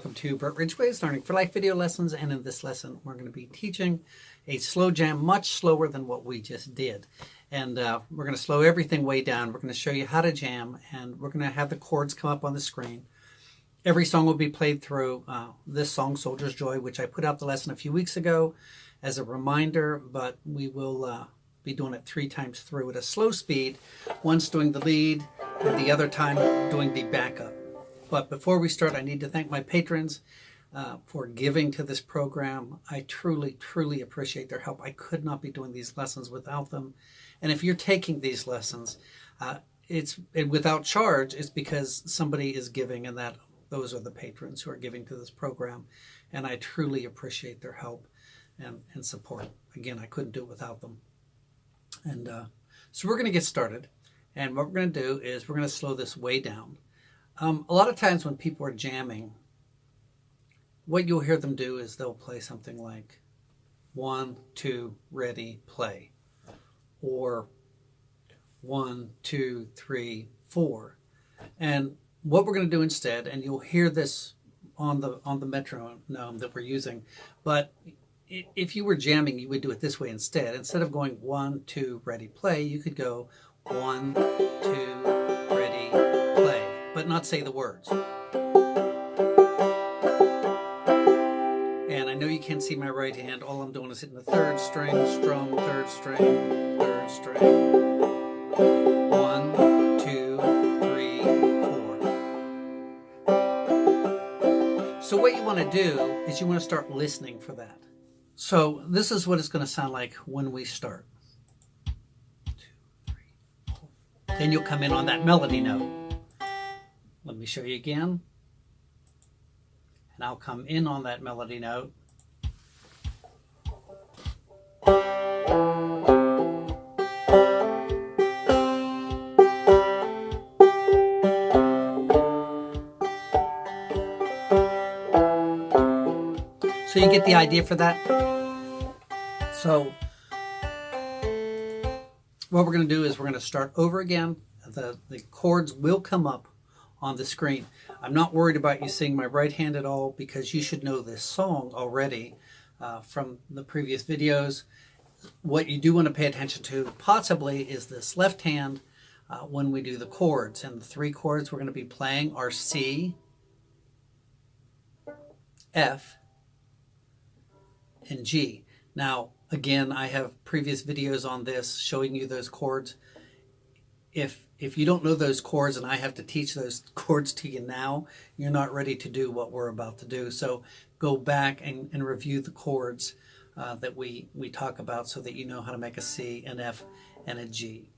welcome to Ridgeway's Learning for Life video lessons, and in this lesson we're going to be teaching a slow jam much slower than what we just did. And we're going to slow everything way down. We're going to show you how to jam, and we're going to have the chords come up on the screen. Every song will be played through. This song, Soldier's Joy, which I put out the lesson a few weeks ago as a reminder, but we will be doing it 3 times through at a slow speed, once doing the lead and the other time doing the backup. But before we start, I need to thank my patrons for giving to this program. I truly, truly appreciate their help. I could not be doing these lessons without them. And if you're taking these lessons, it's without charge, it's because somebody is giving, and those are the patrons who are giving to this program. And I truly appreciate their help and support. Again, I couldn't do it without them. And so we're going to get started. And what we're going to do is we're going to slow this way down. A lot of times when people are jamming, what you'll hear them do is they'll play something like 1, 2, ready, play, or 1, 2, 3, 4. And what we're going to do instead, and you'll hear this on the metronome that we're using, but if you were jamming, you would do it this way instead. Instead of going 1, 2, ready, play, you could go 1, 2, ready, play, but not say the words. And I know you can't see my right hand. All I'm doing is hitting the 3rd string, strum, 3rd string, 3rd string. 1, 2, 3, 4. So what you want to do is you want to start listening for that. So this is what it's going to sound like when we start. 2, 3, 4. Then you'll come in on that melody note. Let me show you again. And I'll come in on that melody note. So you get the idea for that? So what we're going to do is we're going to start over again. The chords will come up on the screen. I'm not worried about you seeing my right hand at all, because you should know this song already from the previous videos. What you do want to pay attention to possibly is this left hand when we do the chords. And the 3 chords we're going to be playing are C, F, and G. Now, again, I have previous videos on this showing you those chords. If you don't know those chords and I have to teach those chords to you now, you're not ready to do what we're about to do. So go back and review the chords that we talk about so that you know how to make a C, an F, and a G.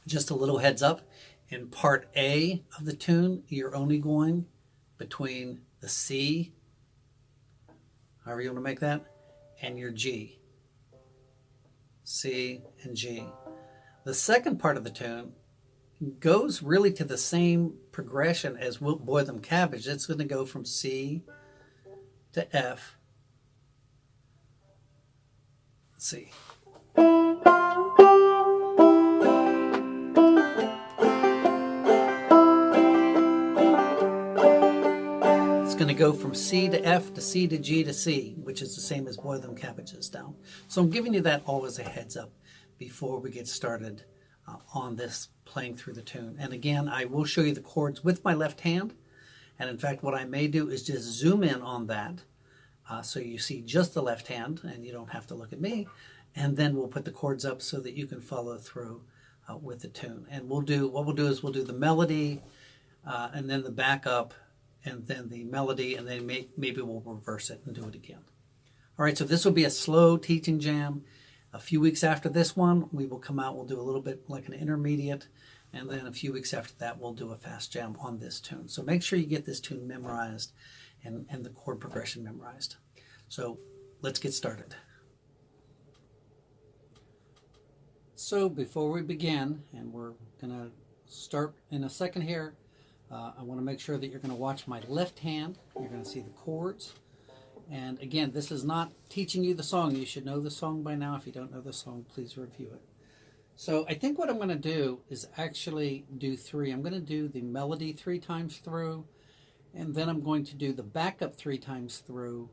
Just a little heads up, in part A of the tune, you're only going between the C, however you want to make that, and your G. C and G. The second part of the tune goes really to the same progression as Boy Them Cabbage. It's going to go from C to F. Let's see. It's going to go from C to F to C to G to C, which is the same as Boy Them Cabbages down. So I'm giving you that all as a heads up before we get started on this playing through the tune. And again, I will show you the chords with my left hand. And in fact, what I may do is just zoom in on that so you see just the left hand and you don't have to look at me. And then we'll put the chords up so that you can follow through with the tune. And what we'll do is we'll do the melody and then the backup and then the melody, and then maybe we'll reverse it and do it again. All right, so this will be a slow teaching jam. A few weeks after this one, we will come out, we'll do a little bit like an intermediate, and then a few weeks after that, we'll do a fast jam on this tune. So make sure you get this tune memorized and the chord progression memorized. So let's get started. So before we begin, and we're going to start in a second here, I want to make sure that you're going to watch my left hand. You're going to see the chords. And again, this is not teaching you the song. You should know the song by now. If you don't know the song, please review it. So I think what I'm going to do is actually do 3. I'm going to do the melody 3 times through, And then I'm going to do the backup 3 times through,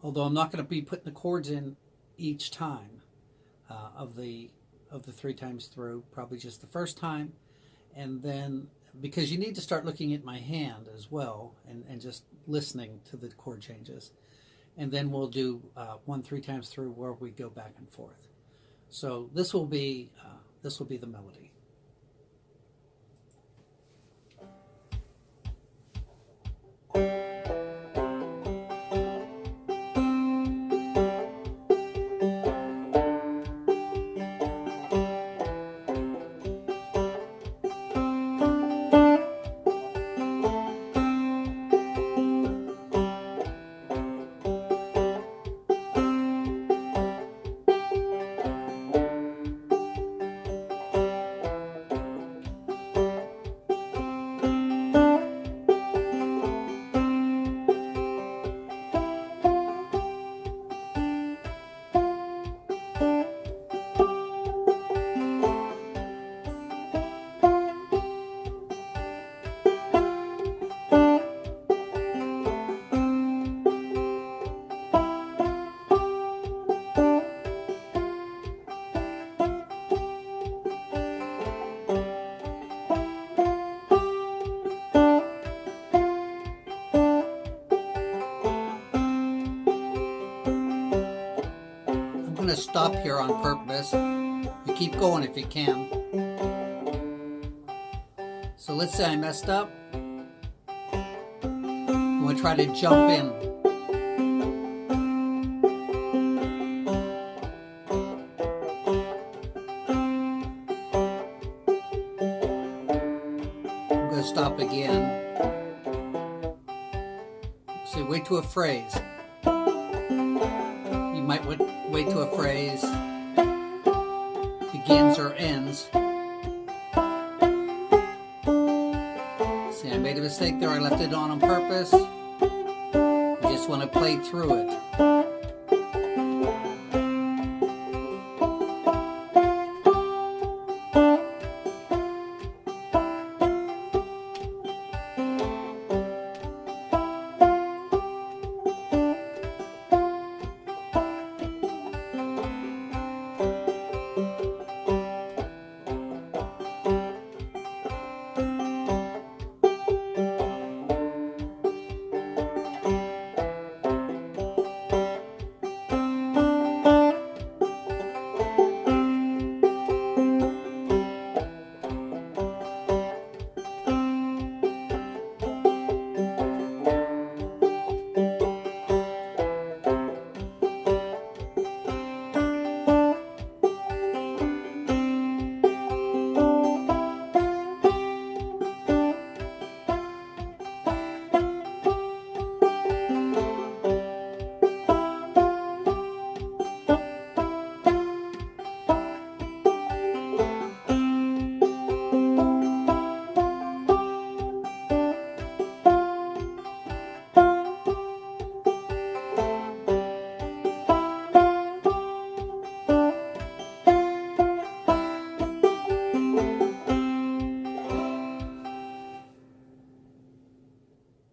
although I'm not going to be putting the chords in each time of the 3 times through, probably just the first time. And then, because you need to start looking at my hand as well and just listening to the chord changes. And then we'll do 1 3 times through where we go back and forth. So this will be the melody. To stop here on purpose. You keep going if you can. So let's say I messed up. I'm going to try to jump in. I'm going to stop again. So wait to a phrase. You might wait to a phrase begins or ends. See, I made a mistake there. I left it on purpose. You just want to play through it.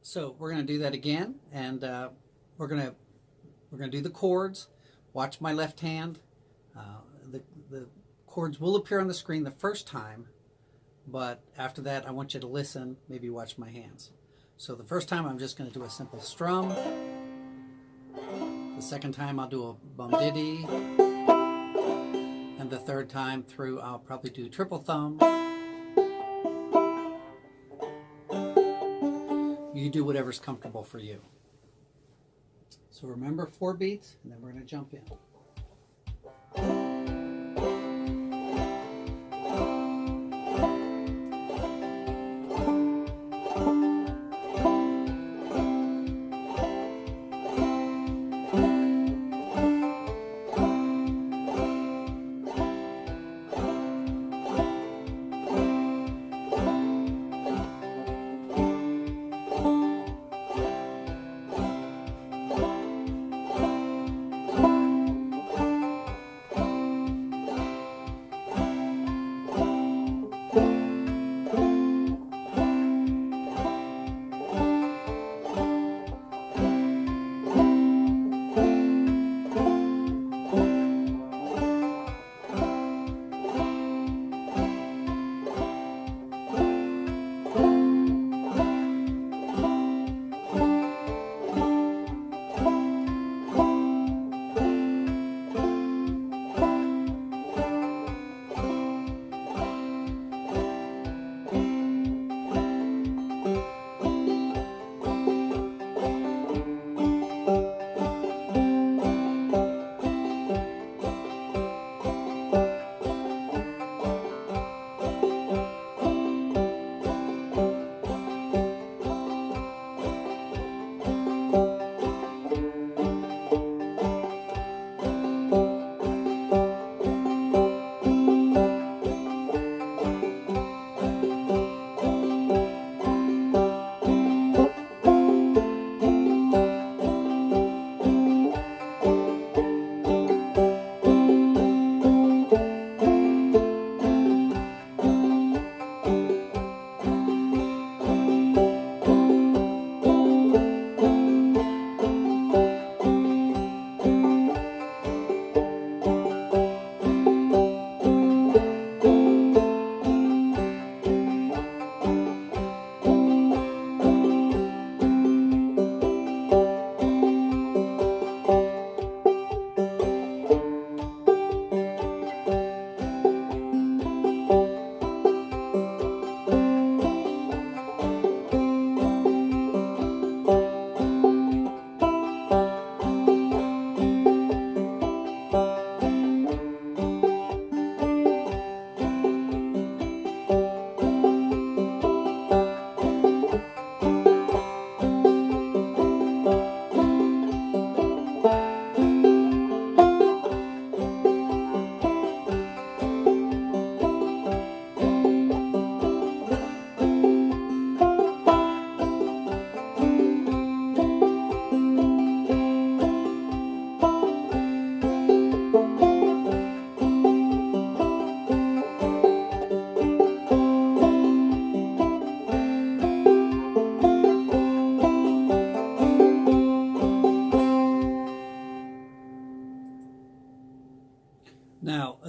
So we're going to do that again, and we're going to do the chords. Watch my left hand. The chords will appear on the screen the first time, but after that I want you to listen, maybe watch my hands. So the first time I'm just going to do a simple strum. The second time I'll do a bum diddy, and the third time through I'll probably do triple thumb. You do whatever's comfortable for you. So remember 4 beats, and then we're going to jump in.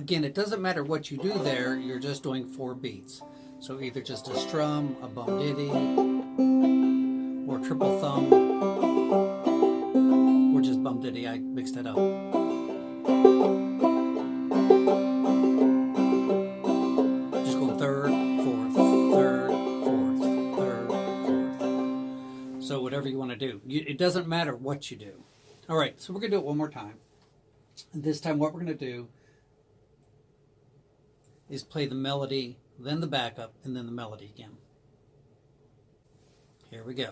again, it doesn't matter what you do there, you're just doing 4 beats. So either just a strum, a bum diddy, or triple thumb, or just bum diddy. I mixed it up. Just going third, fourth, third, fourth, third, fourth. So whatever you want to do. It doesn't matter what you do. All right, so we're going to do it one more time. And this time what we're going to do is play the melody, then the backup, and then the melody again. Here we go.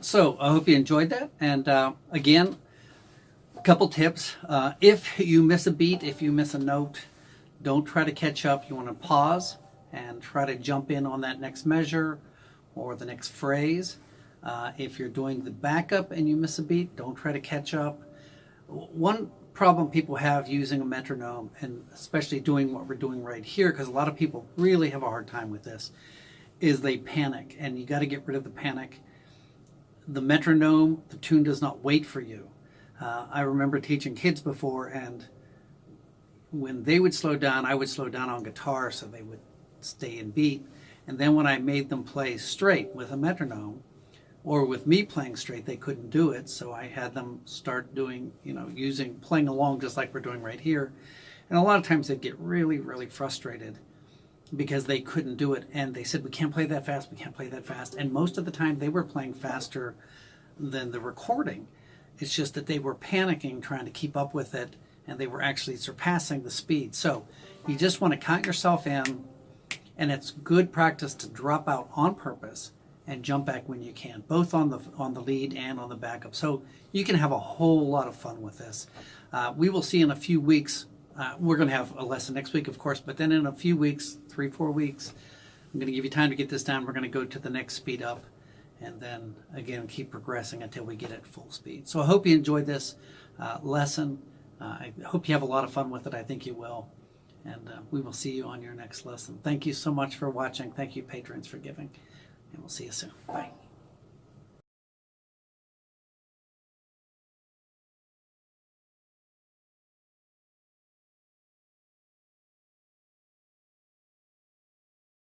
So I hope you enjoyed that. And again, a couple tips. If you miss a beat, if you miss a note, don't try to catch up. You want to pause and try to jump in on that next measure or the next phrase. If you're doing the backup and you miss a beat, don't try to catch up. One problem people have using a metronome, and especially doing what we're doing right here, because a lot of people really have a hard time with this, is they panic, and you got to get rid of the panic. The metronome, the tune does not wait for you. I remember teaching kids before, and when they would slow down, I would slow down on guitar so they would stay in beat. And then when I made them play straight with a metronome, or with me playing straight, they couldn't do it. So I had them start doing, playing along just like we're doing right here. And a lot of times they'd get really, really frustrated because they couldn't do it. And they said, we can't play that fast, we can't play that fast. And most of the time they were playing faster than the recording. It's just that they were panicking, trying to keep up with it and they were actually surpassing the speed. So you just want to count yourself in, and it's good practice to drop out on purpose and jump back when you can, both on the lead and on the backup. So you can have a whole lot of fun with this. We will see in a few weeks. We're going to have a lesson next week, of course, but then in a few weeks, 3-4 weeks, I'm going to give you time to get this down. We're going to go to the next speed up, and then again keep progressing until we get it full speed. So I hope you enjoyed this lesson. I hope you have a lot of fun with it. I think you will. And we will see you on your next lesson. Thank you so much for watching. Thank you, patrons, for giving. And we'll see you soon. Bye.